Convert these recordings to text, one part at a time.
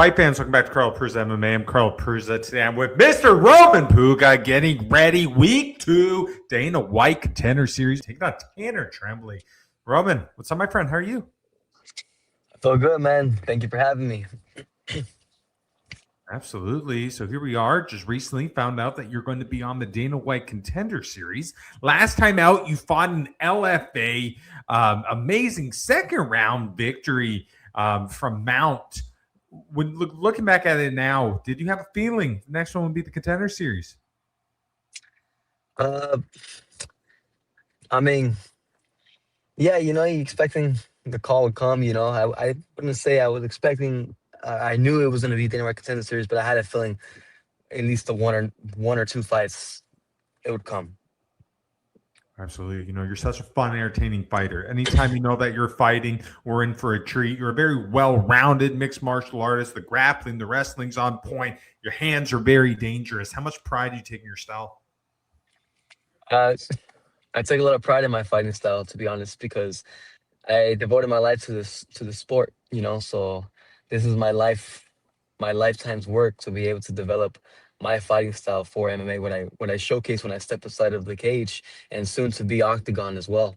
Fight fans, welcome back to Carl Prusa MMA. I'm Carl Prusa. Today I'm with Mr. Roman Puga, getting ready. Week 2, Dana White Contender Series, taking on Taner Trembley. Roman, what's up, my friend? How are you? I feel good, man. Thank you for having me. Absolutely. So here we are. Just recently found out that you're going to be on the Dana White Contender Series. Last time out, you fought an LFA. Amazing second round victory from Mount. When looking back at it now, did you have a feeling the next one would be the Contender Series? Uh, I mean, yeah, you're expecting the call would come. I wouldn't say I was expecting. I knew it was going to be the White Contender Series, but I had a feeling at least the one or two fights it would come. Absolutely. You're such a fun, entertaining fighter. Anytime you know that you're fighting, we're in for a treat. You're a very well-rounded mixed martial artist. The grappling, the wrestling's on point. Your hands are very dangerous. How much pride do you take in your style? Uh, I take a lot of pride in my fighting style, to be honest, because I devoted my life to the sport. So this is my lifetime's work to be able to develop my fighting style for MMA when I showcase when I step aside of the cage and soon to be octagon as well.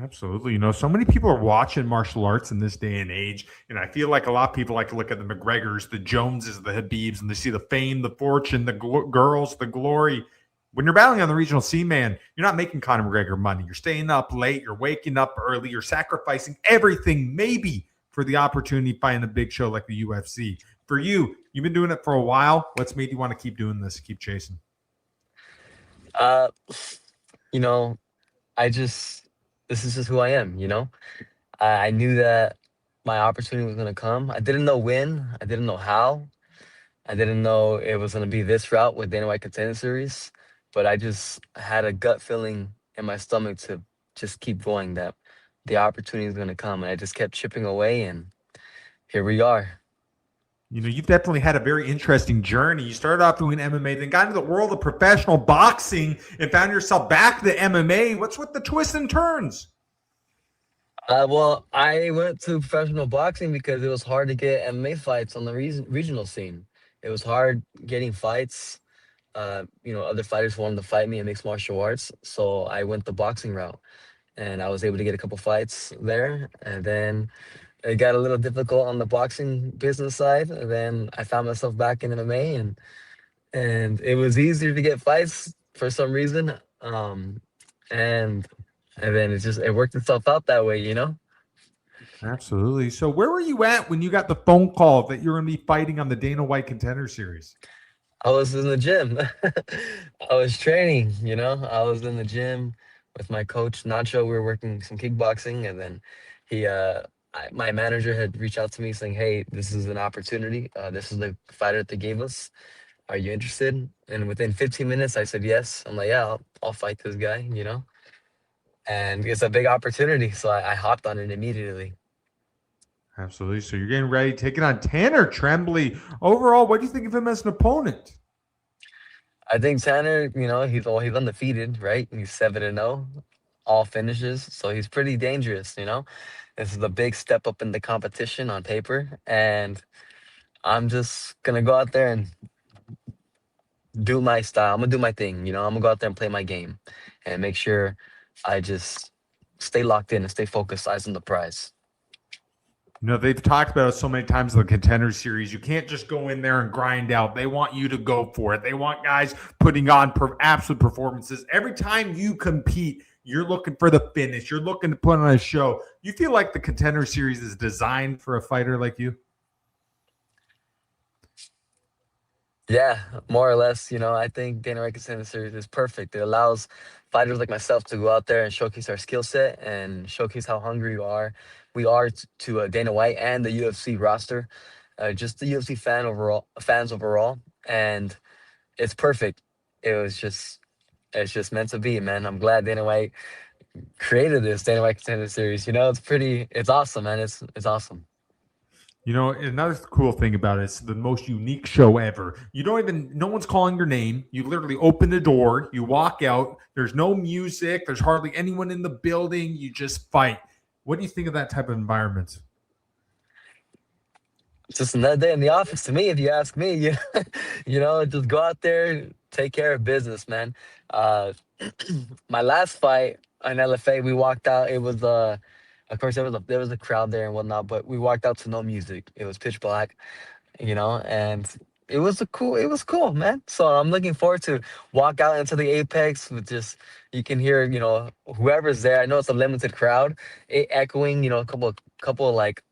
Absolutely. So many people are watching martial arts in this day and age. And I feel like a lot of people like to look at the McGregors, the Joneses, the Habibs, and they see the fame, the fortune, the girls, the glory. When you're battling on the regional scene, man, you're not making Conor McGregor money. You're staying up late. You're waking up early. You're sacrificing everything, maybe for the opportunity fighting a big show like the UFC. For you, you've been doing it for a while. What's made you want to keep doing this, keep chasing? Uh, you know, this is just who I am. I knew that my opportunity was gonna come. I didn't know when. I didn't know how. I didn't know it was gonna be this route with Dana White Contender Series, but I just had a gut feeling in my stomach to just keep going that the opportunity is gonna come, and I just kept chipping away, and here we are. You've definitely had a very interesting journey. You started off doing MMA, then got into the world of professional boxing and found yourself back to MMA. What's with the twists and turns? Well, I went to professional boxing because it was hard to get MMA fights on the regional scene. It was hard getting fights. Other fighters wanted to fight me in mixed martial arts, so I went the boxing route, and I was able to get a couple fights there. And then it got a little difficult on the boxing business side, and then I found myself back in MMA, and it was easier to get fights for some reason. And and then it worked itself out that way. Absolutely. So where were you at when you got the phone call that you're going to be fighting on the Dana White Contender Series? I was in the gym. I was training, I was in the gym with my coach Nacho. We were working some kickboxing, and then my manager had reached out to me saying, "Hey, this is an opportunity. This is the fighter that they gave us. Are you interested?" And within 15 minutes, I said yes. I'm like, "Yeah, I'll fight this guy." And it's a big opportunity, so I hopped on it immediately. Absolutely. So you're getting ready, taking on Taner Trembley. Overall, what do you think of him as an opponent? I think Tanner, he's undefeated, right? He's 7-0, all finishes, so he's pretty dangerous. This is a big step up in the competition on paper, and I'm just gonna go out there and do my style. I'm gonna do my thing. I'm gonna go out there and play my game, and make sure I just stay locked in and stay focused, eyes on the prize. They've talked about it so many times in the Contender Series. You can't just go in there and grind out. They want you to go for it. They want guys putting on absolute performances. Every time you compete, you're looking for the finish. You're looking to put on a show. You feel like the Contender Series is designed for a fighter like you? Yeah, more or less. I think Dana White Contender Series is perfect. It allows fighters like myself to go out there and showcase our skill set and showcase how hungry we are to Dana White and the UFC roster, just the UFC fans overall, and it's perfect. It was just it's just meant to be, man. I'm glad Dana White created this Dana White Contender Series. It's awesome, man. It's awesome. Another cool thing about it, it's the most unique show ever. No one's calling your name. You literally open the door, you walk out, there's no music, there's hardly anyone in the building, you just fight. What do you think of that type of environment? It's just another day in the office to me, if you ask me. Just go out there, take care of business, man. Uh, my last fight in LFA, we walked out. It was of course there was a crowd there and whatnot, but we walked out to no music. It was pitch black, and it was cool, man. So I'm looking forward to walk out into the Apex with just you can hear whoever's there. I know it's a limited crowd, echoing, a couple like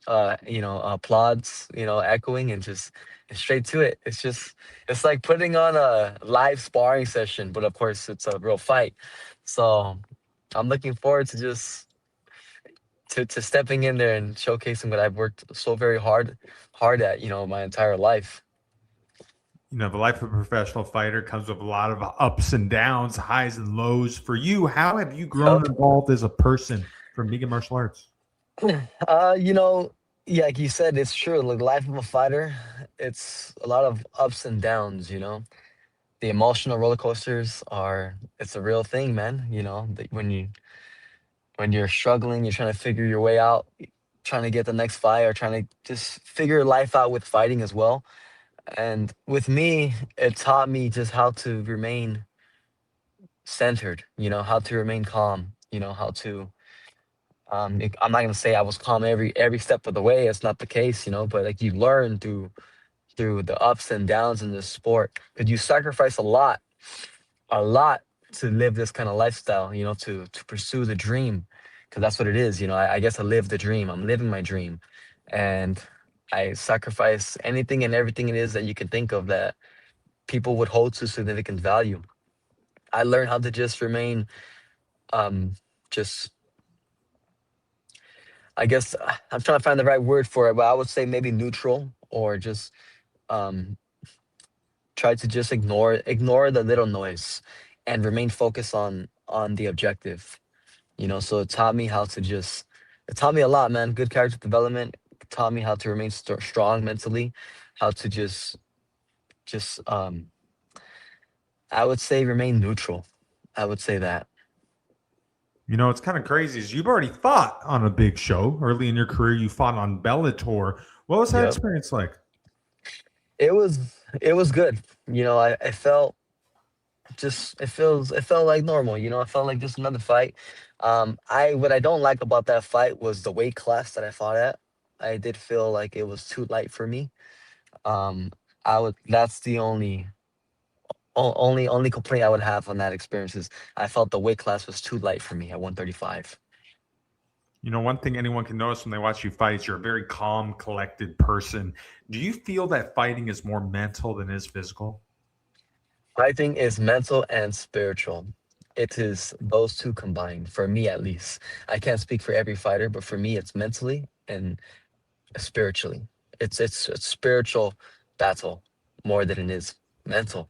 applauds, echoing and just straight to it. It's like putting on a live sparring session, but of course it's a real fight. So I'm looking forward to just to stepping in there and showcasing what I've worked so very hard at, my entire life. The life of a professional fighter comes with a lot of ups and downs, highs and lows. For you, how have you grown Yup. involved as a person from being in martial arts? Uh, you know, yeah, like you said, it's true. Like life of a fighter, it's a lot of ups and downs. The emotional roller coasters it's a real thing, man. When you're struggling, you're trying to figure your way out, trying to get the next fight or trying to just figure your life out with fighting as well. And with me, it taught me just how to remain centered, how to remain calm, how to I'm not gonna say I was calm every step of the way. It's not the case, but like you learn through the ups and downs in this sport because you sacrifice a lot to live this kind of lifestyle, to pursue the dream, because that's what it is. I guess I live the dream. I'm living my dream, and I sacrifice anything and everything it is that you can think of that people would hold to significant value. I learned how to just remain, um, just I guess I'm trying to find the right word for it, but I would say maybe neutral or just um, try to just ignore the little noise and remain focused on the objective. So it taught me a lot, man. Good character development. It taught me how to remain strong mentally, how to just I would say remain neutral. I would say that. It's kind of crazy. Is you've already fought on a big show early in your career. You fought on Bellator. What was that Yep. experience like? It was good. I felt just it felt like normal. It felt like just another fight. I what I don't like about that fight was the weight class that I fought at. I did feel like it was too light for me. Um, I would That's the only complaint I would have on that experience is I felt the weight class was too light for me at 135. One thing anyone can notice when they watch you fight is you're a very calm, collected person. Do you feel that fighting is more mental than is physical? Fighting is mental and spiritual. It is those two combined, for me at least. I can't speak for every fighter, but for me, it's mentally and spiritually. It's a spiritual battle more than it is mental.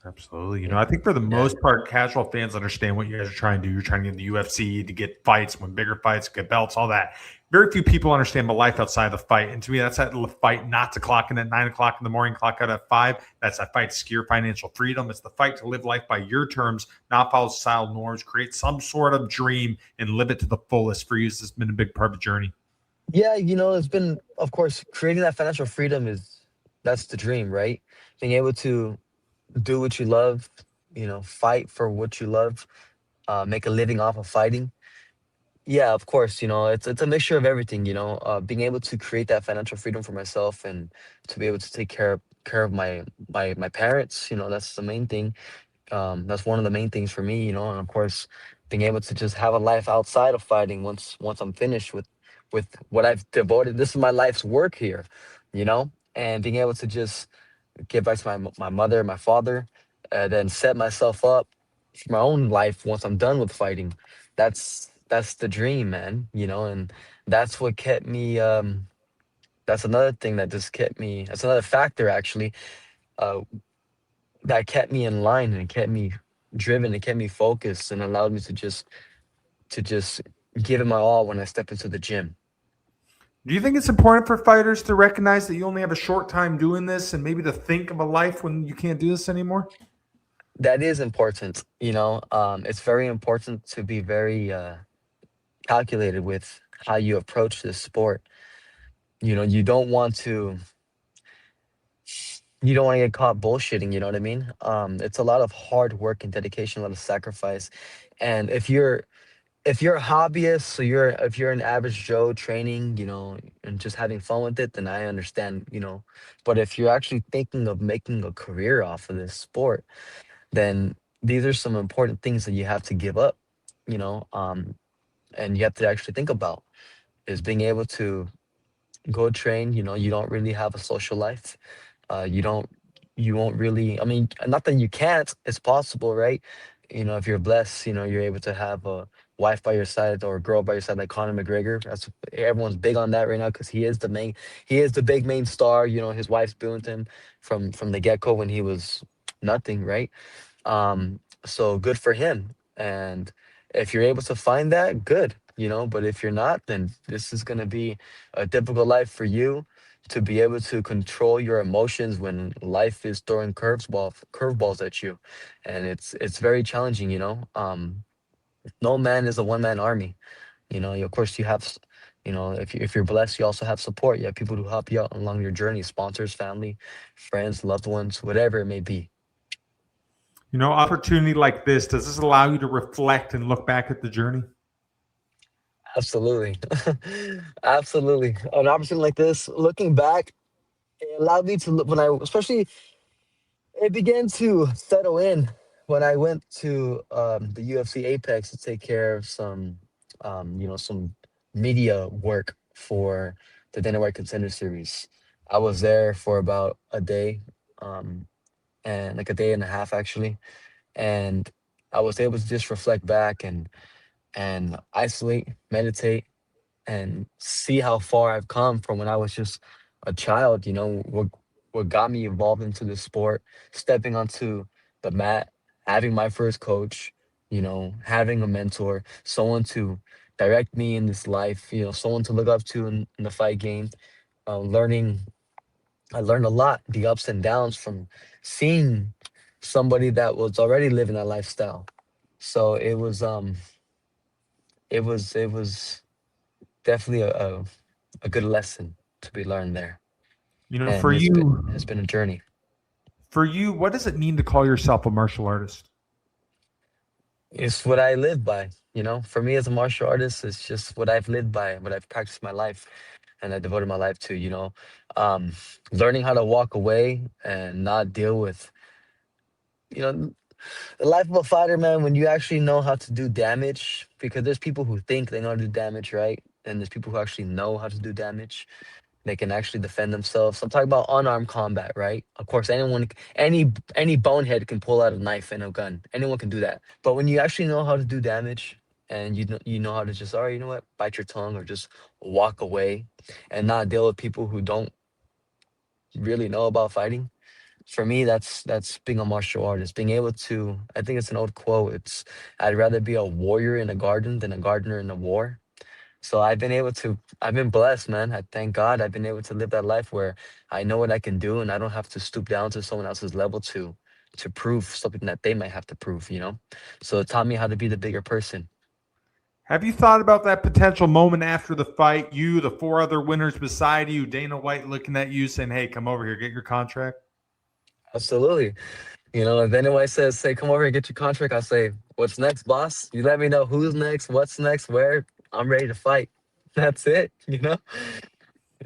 Absolutely. Yeah. I think for the Yeah. most part, casual fans understand what you guys are trying to do. You're trying to get in the UFC to get fights, win bigger fights, get belts, all that. Very few people understand the life outside the fight. And to me, that's that fight not to clock in at 9 o'clock in the morning, clock out at 5. That's that fight to secure financial freedom. It's the fight to live life by your terms, not follow societal norms, create some sort of dream and live it to the fullest. For you, this has been a big part of the journey. Yeah, it's been, of course, creating that financial freedom that's the dream, right? Being able to do what you love, fight for what you love, make a living off of fighting. Yeah, of course, it's a mixture of everything, being able to create that financial freedom for myself and to be able to take care of my parents, that's the main thing. That's one of the main things for me, and of course, being able to just have a life outside of fighting once I'm finished with what I've devoted. This is my life's work here, and being able to just give back to my mother, my father, then set myself up for my own life once I'm done with fighting. That's the dream, man. And that's what kept me. That's another thing that just kept me. That's another factor actually uh, that kept me in line and kept me driven and kept me focused and allowed me to just give it my all when I step into the gym. Do you think it's important for fighters to recognize that you only have a short time doing this and maybe to think of a life when you can't do this anymore? That is important. It's very important to be very calculated with how you approach this sport. You don't want to get caught bullshitting, you know what I mean? It's a lot of hard work and dedication, a lot of sacrifice. And if you're a hobbyist, so if you're an average Joe training, and just having fun with it, then I understand. But if you're actually thinking of making a career off of this sport, then these are some important things that you have to give up, you know, um, and you have to actually think about is being able to go train. You don't really have a social life. You won't really, I mean, not that you can't, it's possible, right? If you're blessed, you're able to have a wife by your side or a girl by your side like Conor McGregor. That's Everyone's big on that right now because he is the big main star. His wife's been with him from the get-go when he was nothing, right? So good for him. And if you're able to find that, good, but if you're not, then this is going to be a difficult life for you to be able to control your emotions when life is throwing curveballs at you. And it's very challenging. No man is a one-man army. Of course you have if you're blessed, you also have support. You have people who help you out along your journey, sponsors, family, friends, loved ones, whatever it may be. Opportunity like this, does this allow you to reflect and look back at the journey? Absolutely. Absolutely. An opportunity like this, looking back, it allowed me to look especially, it began to settle in when I went to the UFC Apex to take care of some media work for the Dana White Contender Series. I was there for about a day, um, and like a day and a half actually, and I was able to just reflect back and isolate, meditate, and see how far I've come from when I was just a child. What got me involved into the sport, stepping onto the mat, having my first coach, having a mentor, someone to direct me in this life, someone to look up to in the fight game. Learning, I learned a lot, the ups and downs from seeing somebody that was already living that lifestyle. So it was definitely a good lesson to be learned there, For and it's been a journey. what does it mean to call yourself a martial artist? It's what I live by. For me as a martial artist, it's just what I've lived by, what I've practiced my life, and I devoted my life to. Um, Learning how to walk away and not deal with, you know, the life of a fighter, man. When you actually know how to do damage, because there's people who think they know how to do damage, right? And there's people who actually know how to do damage. They can actually defend themselves. I'm talking about unarmed combat, right? Of course, any bonehead can pull out a knife and a gun. Anyone can do that. But when you actually know how to do damage and you know how to just, all right, you know what, bite your tongue or just walk away and not deal with people who don't really know about fighting. For me, that's being a martial artist. Being able to, I think it's an old quote. It's, I'd rather be a warrior in a garden than a gardener in a war. So I've been blessed, man. I thank God I've been able to live that life where I know what I can do and I don't have to stoop down to someone else's level to prove something that they might have to prove. So it taught me how to be the bigger person. Have you thought about that potential moment after the fight? You, the four other winners beside you, Dana White looking at you saying, "Hey, come over here, get your contract." Absolutely. If anyone says, say, come over and get your contract, I say, what's next, boss? You let me know who's next, what's next, where. I'm ready to fight. That's it. Yeah.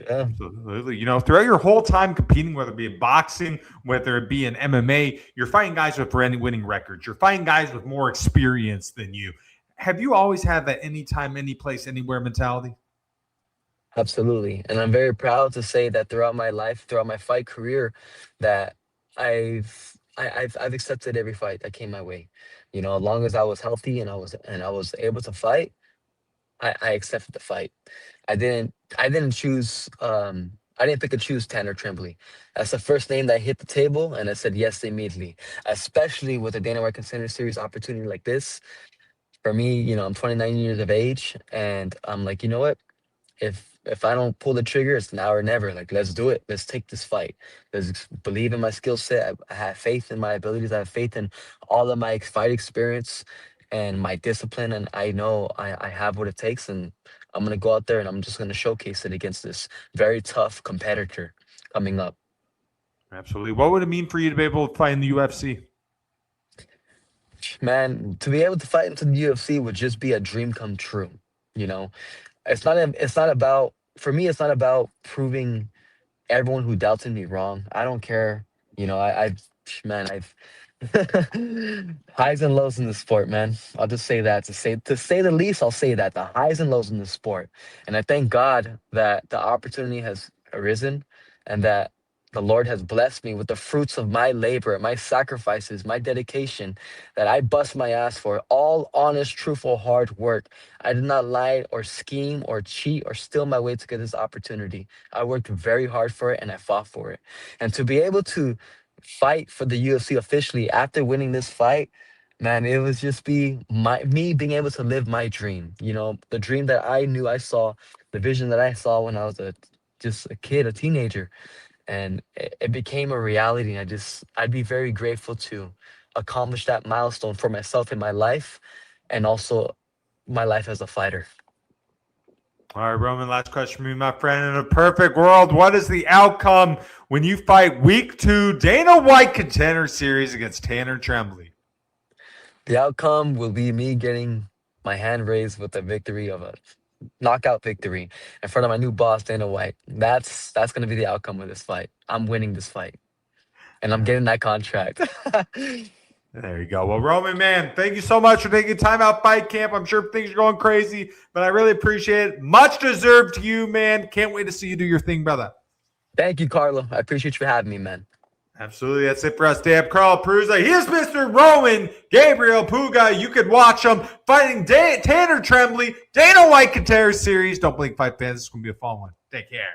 Absolutely. Throughout your whole time competing, whether it be in boxing, whether it be in MMA, you're fighting guys with winning records. You're fighting guys with more experience than you. Have you always had that anytime, any place, anywhere mentality? Absolutely. And I'm very proud to say that throughout my life, throughout my fight career, that I've accepted every fight that came my way. As long as I was healthy and I was able to fight, I accepted the fight. I didn't choose I didn't pick and choose Tanner Trembley. That's the first name that hit the table and I said yes immediately. Especially with a Dana White Contender Series opportunity like this. For me, I'm 29 years of age and I'm like, you know what? If I don't pull the trigger, it's now or never. Like, let's do it. Let's take this fight. Let's believe in my skill set. I have faith in my abilities. I have faith in all of my fight experience. and my discipline, and I know I have what it takes, and I'm gonna go out there and I'm just gonna showcase it against this very tough competitor coming up. Absolutely. What would it mean for you to be able to fight in the UFC? Man, to be able to fight into the UFC would just be a dream come true. You know, it's not about, for me, it's not about proving everyone who doubted me wrong. I don't care. I've man, I've highs and lows in the sport, man. I'll just say that, to say the least. I'll say that the highs and lows in the sport, and I thank God that the opportunity has arisen, and that the Lord has blessed me with the fruits of my labor, my sacrifices, my dedication, that I bust my ass for. All honest, truthful, hard work. I did not lie or scheme or cheat or steal my way to get this opportunity. I worked very hard for it and I fought for it. And to be able to fight for the UFC officially after winning this fight, man, it was just be me being able to live my dream. The dream that I knew I saw, the vision that I saw when I was just a kid, a teenager, and it became a reality. And I'd be very grateful to accomplish that milestone for myself in my life, and also my life as a fighter. All right, Roman, last question for me, my friend. In a perfect world, what is the outcome when you fight week 2 Dana White Contender Series against Taner Trembley? The outcome will be me getting my hand raised with the victory of a knockout victory in front of my new boss, Dana White. That's going to be the outcome of this fight. I'm winning this fight, and I'm getting that contract. There you go. Well, Roman, man, thank you so much for taking time out fight camp. I'm sure things are going crazy, but I really appreciate it. Much deserved to you, man. Can't wait to see you do your thing, brother. Thank you, Carlo. I appreciate you for having me, man. Absolutely. That's it for us. Dab Carl Perusa. Here's Mr. Roman Gabriel Puga. You could watch him fighting Taner Trembley, Dana White Contender Series. Don't blink, fight fans. This is going to be a fun one. Take care.